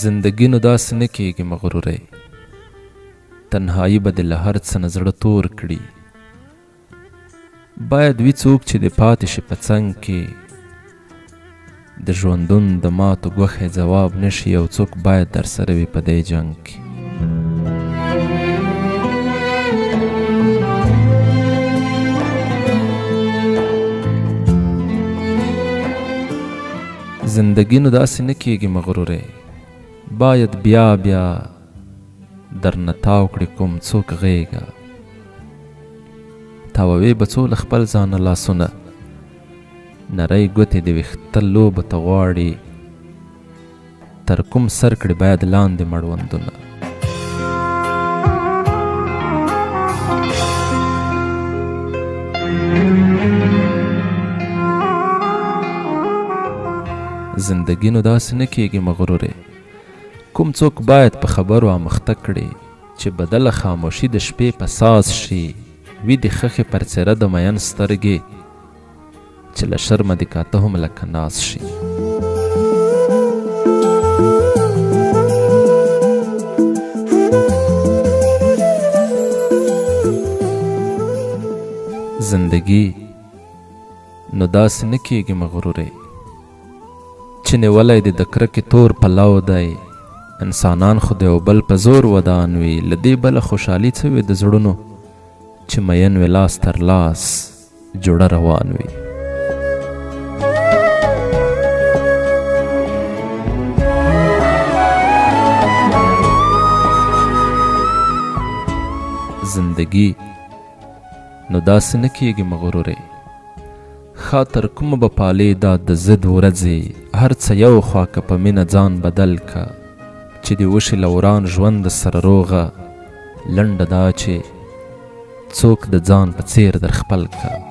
زندګي نو داسې نه کېږي مغروره، تنهایی به دې له هر څه نه زړه تور کړي. باید وي څوک چې دې پاتې شي په څنګ کې، د ژوندون د ماتو ګوښې ځواب نشي، او څوک باید در سره وي په دې جنګ کې. زندګي نو داسې نه کېږي مغروره، باید بیا بیا درنه تاو کړي کوم څوک غېږه. تاووې به څو له خپل ځانه لاسونه، نری ګوتې د ویښته لوبو ته غواړي، تر کوم سر کړي باید لاندې مړوندونه. زندګي نو داسې نه کېږي مغروره، کوم څوک باید په خبرو آمخته کړي چې بدله خاموشي د شپې په ساز شي. وي د خښې پر څېره د مین سترګې چې له شرمه د کاته هم لکه ناز شي. زندګي نو داسې نه کېږي مغروره، چې نیولی دی د کرکې تور پلو دی. انسانان خو د یو بل په زور ودان وي، له دې بله خوشحالي څه وي د زړونو چې مین وي لاس تر لاس جوړه روان وي. زندګي نو داسې نه کېږي مغروره، خاطر کومه به پالې دا د ضد ورځې، هر څه یو خوا که په مینه ځان بدل که، چې دې وشي له وران ژوند سره روغه. لنډه دا چې څوک د ځان په څیر در خپل که.